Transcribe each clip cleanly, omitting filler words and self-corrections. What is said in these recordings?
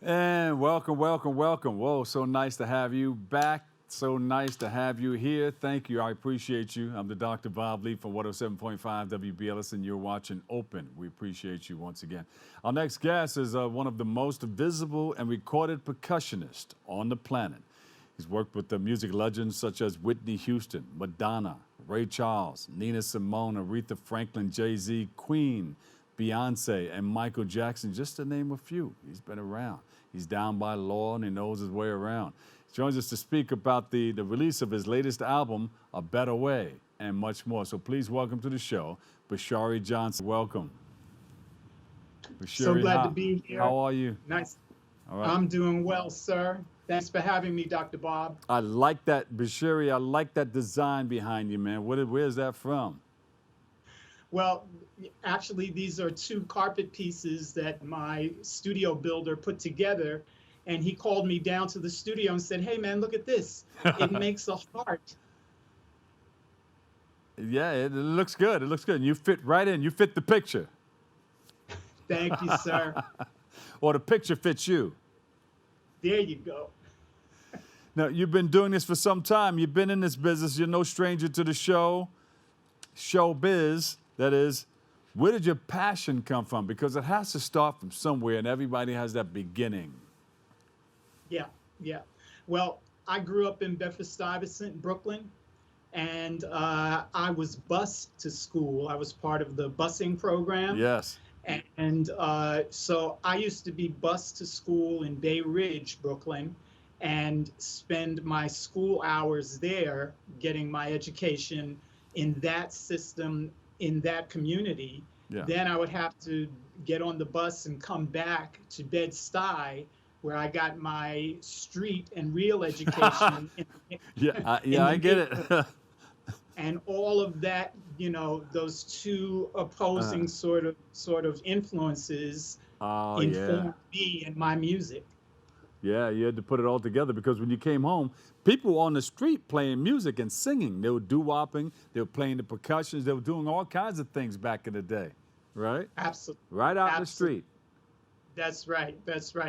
And welcome, welcome, welcome. Whoa, so nice to have you back. So nice to have you here. Thank you. I appreciate you. I'm the Dr. Bob Lee from 107.5 WBLS, and you're watching Open. We appreciate you once again. Our next guest is one of the most visible and recorded percussionists on the planet. He's worked with the music legends such as Whitney Houston, Madonna, Ray Charles, Nina Simone, Aretha Franklin, Jay-Z, Queen, Beyonce, and Michael Jackson, just to name a few. He's been around. He's down by law and he knows his way around. He joins us to speak about the release of his latest album, A Better Way, and much more. So please welcome to the show, Bashiri Johnson. Welcome. Bashiri, So glad to be here. How are you? Nice. All right. I'm doing well, sir. Thanks for having me, Dr. Bob. I like that, Bashiri. I like that design behind you, man. Where's that from? Well, actually, these are two carpet pieces that my studio builder put together. And he called me down to the studio and said, "Hey, man, look at this. It makes a heart." Yeah, it looks good. It looks good. And you fit right in. You fit the picture. Thank you, sir. Or the picture fits you. There you go. Now, you've been doing this for some time. You've been in this business. You're no stranger to the showbiz, that is. Where did your passion come from? Because it has to start from somewhere, and everybody has that beginning. Yeah. Well, I grew up in Bedford-Stuyvesant, Brooklyn, and I was bused to school. I was part of the busing program. Yes. And so I used to be bused to school in Bay Ridge, Brooklyn, and spend my school hours there getting my education in that system, in that community. Yeah. Then I would have to get on the bus and come back to Bed-Stuy, where I got my street and real education. I get it. And all of that, those two opposing sort of influences informed me and my music. Yeah, you had to put it all together because when you came home, people were on the street playing music and singing. They were doo-wopping, they were playing the percussions, they were doing all kinds of things back in the day, right? Absolutely. Right out in the street. That's right.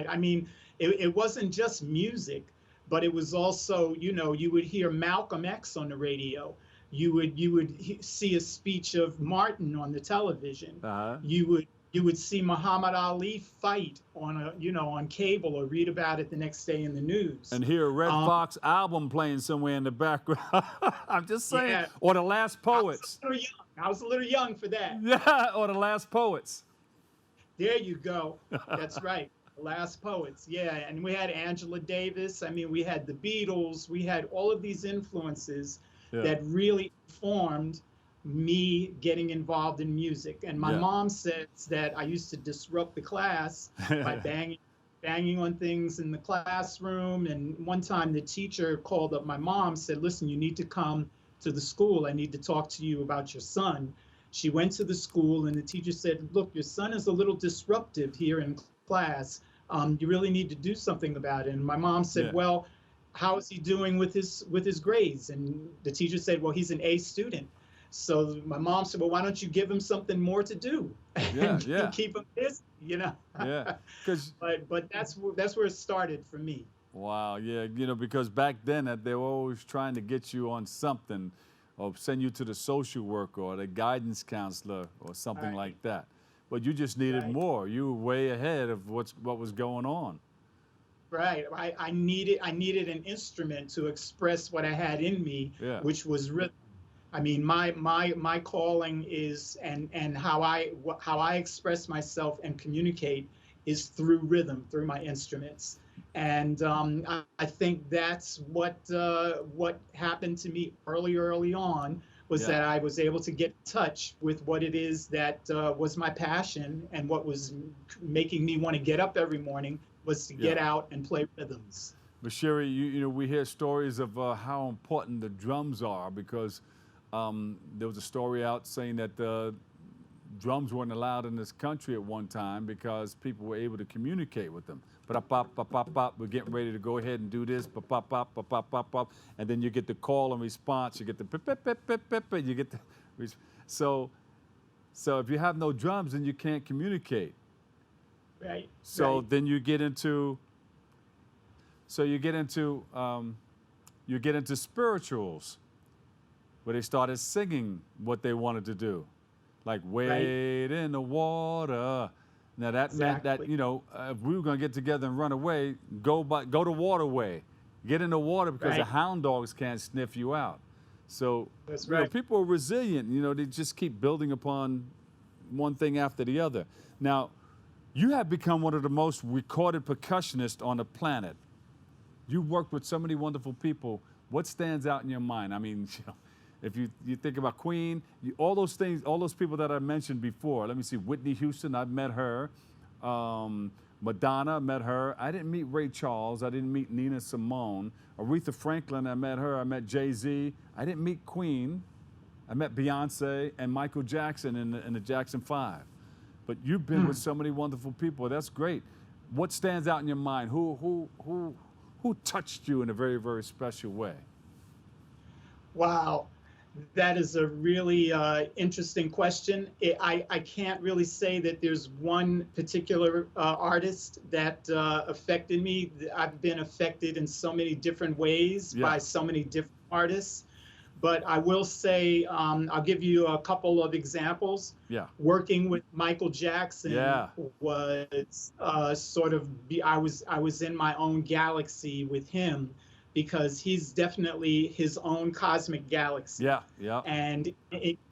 I mean, it wasn't just music, but it was also, you would hear Malcolm X on the radio. You would see a speech of Martin on the television. Uh-huh. You would see Muhammad Ali fight on cable or read about it the next day in the news. And hear a Red Fox album playing somewhere in the background. I'm just saying. Yeah. Or the Last Poets. I was a little young for that. Yeah, or the Last Poets. There you go. That's right. The Last Poets. Yeah, and we had Angela Davis. I mean, we had the Beatles. We had all of these influences that really formed me getting involved in music. And my mom says that I used to disrupt the class by banging on things in the classroom. And one time the teacher called up my mom, said, "Listen, you need to come to the school. I need to talk to you about your son." She went to the school and the teacher said, "Look, your son is a little disruptive here in class. You really need to do something about it." And my mom said, "Well, how is he doing with his grades?" And the teacher said, "Well, he's an A student." So my mom said, "Well, why don't you give him something more to do and keep him busy, Yeah. But that's where it started for me. Wow. Yeah. Because back then they were always trying to get you on something, or send you to the social worker or the guidance counselor or something like that. But you just needed more. You were way ahead of what was going on. Right. I needed an instrument to express what I had in me, which was rhythm. I mean, my calling is and how I express myself and communicate is through rhythm, through my instruments. And I think that's what happened to me early on was that I was able to get in touch with what it is that was my passion, and what was making me want to get up every morning was to get out and play rhythms. Bashiri, we hear stories of how important the drums are because there was a story out saying that drums weren't allowed in this country at one time because people were able to communicate with them. Pop, pop, pop, pop, pop. We're getting ready to go ahead and do this. Pop, pop, pop, pop, pop, pop, pop. And then you get the call and response. You get the pip, pip, pip, pip, pip, and you get the so if you have no drums, then you can't communicate. Right. So Right. then you get into so you get into spirituals where they started singing what they wanted to do, like Right. wade in the water. Now that meant that Exactly. if we were going to get together and run away, go to waterway, get in the water because the Right. hound dogs can't sniff you out. So That's right. people are resilient. They just keep building upon one thing after the other. Now, you have become one of the most recorded percussionists on the planet. You worked with so many wonderful people. What stands out in your mind? I mean, if you think about Queen, all those things, all those people that I mentioned before. Let me see, Whitney Houston, I've met her. Madonna, met her. I didn't meet Ray Charles. I didn't meet Nina Simone. Aretha Franklin, I met her. I met Jay-Z. I didn't meet Queen. I met Beyonce and Michael Jackson in the Jackson 5. But you've been with so many wonderful people. That's great. What stands out in your mind? Who touched you in a very, very special way? Wow. That is a really interesting question. I can't really say that there's one particular artist that affected me. I've been affected in so many different ways Yeah. by so many different artists. But I will say, I'll give you a couple of examples. Yeah. Working with Michael Jackson Yeah. was I was in my own galaxy with him, because he's definitely his own cosmic galaxy. Yeah. Yeah. And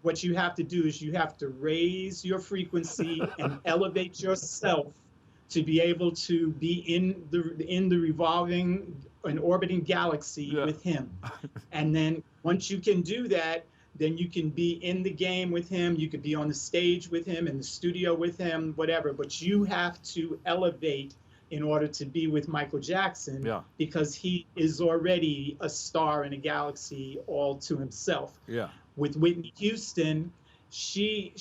what you have to do is you have to raise your frequency and elevate yourself to be able to be in the revolving and orbiting galaxy with him. And then once you can do that, then you can be in the game with him. You could be on the stage with him, in the studio with him, whatever. But you have to elevate in order to be with Michael Jackson, because he is already a star in a galaxy all to himself. Yeah. With Whitney Houston, she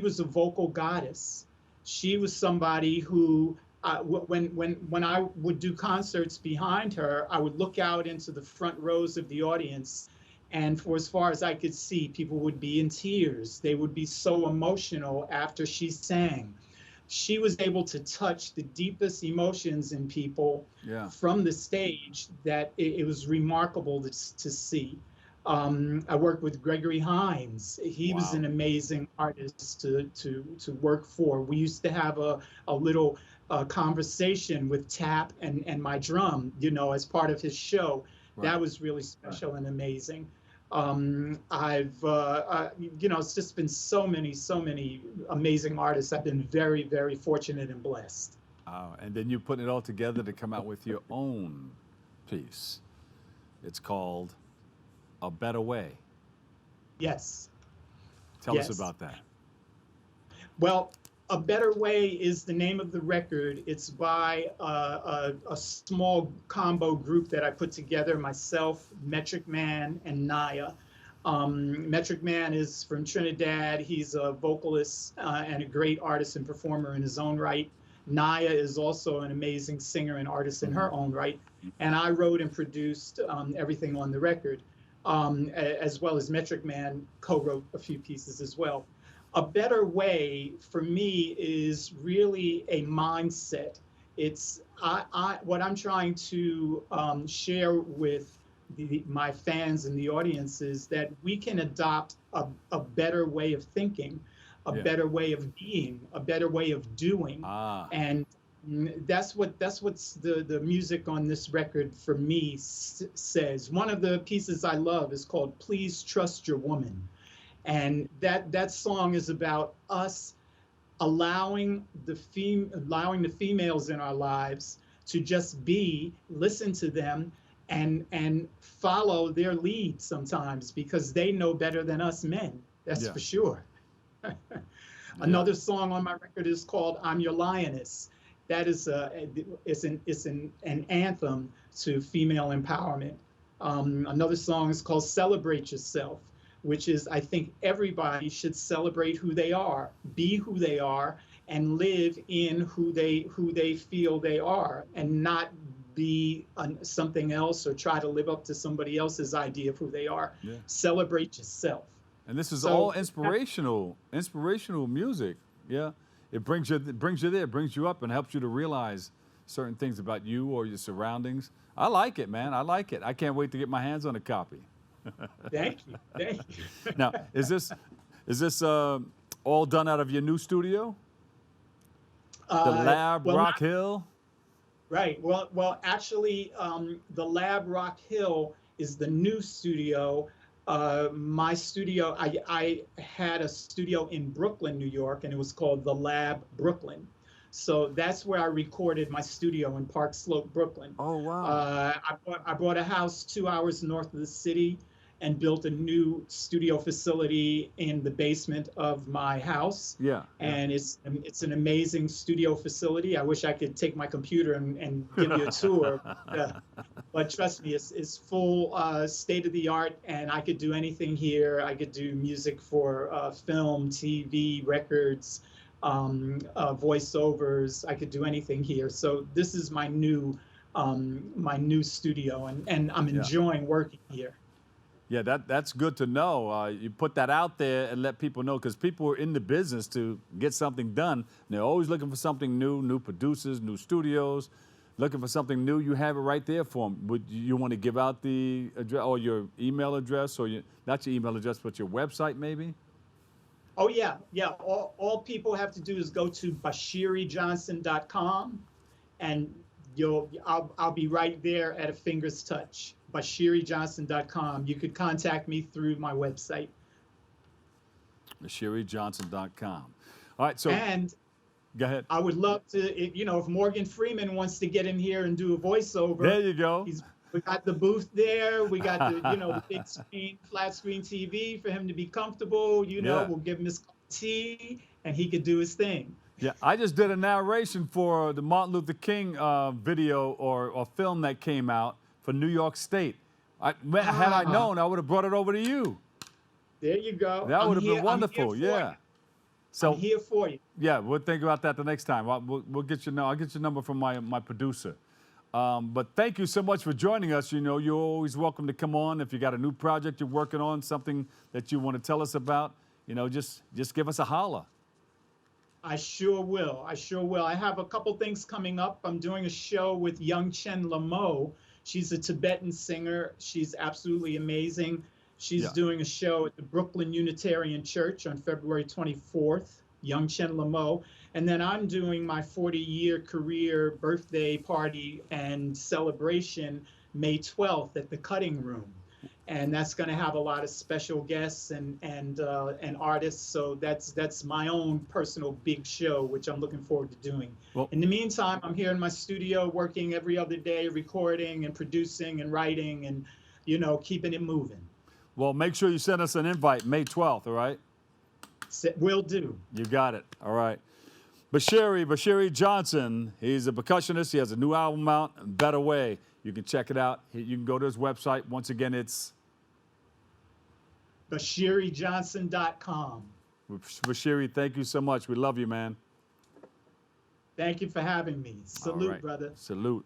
was a vocal goddess. She was somebody who, when I would do concerts behind her, I would look out into the front rows of the audience, and for as far as I could see, people would be in tears. They would be so emotional after she sang. She was able to touch the deepest emotions in people from the stage that it was remarkable to see. I worked with Gregory Hines. He was an amazing artist to work for. We used to have a little conversation with tap and my drum, as part of his show. That was really special and amazing. It's just been so many amazing artists. I've been very, very fortunate and blessed. And then you put it all together to come out with your own piece. It's called A Better Way. Yes. Tell us about that. Well, A Better Way is the name of the record. It's by a small combo group that I put together, myself, Metric Man, and Naya. Metric Man is from Trinidad. He's a vocalist and a great artist and performer in his own right. Naya is also an amazing singer and artist in her own right. And I wrote and produced everything on the record, as well as Metric Man co-wrote a few pieces as well. A Better Way for me is really a mindset. It's what I'm trying to share with my fans and the audience is that we can adopt a better way of thinking, a better way of being, a better way of doing. And that's what's the music on this record for me says. One of the pieces I love is called Please Trust Your Woman. And that song is about us allowing the females in our lives to just be, listen to them, and follow their lead sometimes, because they know better than us men. That's for sure. Another song on my record is called I'm Your Lioness. That is an anthem to female empowerment. Another song is called Celebrate Yourself, which is, I think everybody should celebrate who they are, be who they are, and live in who they feel they are, and not be something else or try to live up to somebody else's idea of who they are. Celebrate yourself. And this is all inspirational music. Yeah. it brings you there, brings you up, and helps you to realize certain things about you or your surroundings. I like it, man. I like it. I can't wait to get my hands on a copy. Thank you. Thank you. Now, is this all done out of your new studio, the Lab Rock Hill? Right. Well, actually, the Lab Rock Hill is the new studio. My studio, I had a studio in Brooklyn, New York, and it was called the Lab Brooklyn. So that's where I recorded my studio in Park Slope, Brooklyn. Oh, wow. I bought a house 2 hours north of the city and built a new studio facility in the basement of my house. Yeah. And it's an amazing studio facility. I wish I could take my computer and give you a tour. But trust me, it's full state of the art, and I could do anything here. I could do music for film, TV, records, voiceovers. I could do anything here. So this is my new studio, and I'm enjoying working here. Yeah, that's good to know. You put that out there and let people know, because people are in the business to get something done. And they're always looking for something new producers, new studios, looking for something new. You have it right there for them. Would you want to give out the address or your email address, or not your email address, but your website maybe? Oh, yeah. All people have to do is go to BashiriJohnson.com, and I'll be right there at a finger's touch. BashiriJohnson.com. You could contact me through my website. BashiriJohnson.com. All right, so and go ahead. I would love to, if Morgan Freeman wants to get in here and do a voiceover. There you go. We got the booth there. We got the the big screen, flat screen TV for him to be comfortable. We'll give him his tea and he could do his thing. Yeah, I just did a narration for the Martin Luther King video or film that came out for New York State. Had I known, I would have brought it over to you. There you go. That would have been wonderful. Yeah. So I'm here for you. Yeah, we'll think about that the next time. We'll get your I'll get your number from my producer. But thank you so much for joining us. You're always welcome to come on if you got a new project you're working on, something that you want to tell us about. Just give us a holler. I sure will. I have a couple things coming up. I'm doing a show with Young Chen Lamo. She's a Tibetan singer. She's absolutely amazing. She's doing a show at the Brooklyn Unitarian Church on February 24th, Young Chen Lamo. And then I'm doing my 40-year career birthday party and celebration May 12th at the Cutting Room. And that's going to have a lot of special guests and artists. So that's my own personal big show, which I'm looking forward to doing. Well, in the meantime, I'm here in my studio working every other day, recording and producing and writing and, keeping it moving. Well, make sure you send us an invite May 12th, all right? Will do. You got it. All right. Bashiri Johnson, he's a percussionist. He has a new album out, Better Way. You can check it out. You can go to his website. Once again, it's BashiriJohnson.com. Bashiri, thank you so much. We love you, man. Thank you for having me. Salute, right. brother. Salute.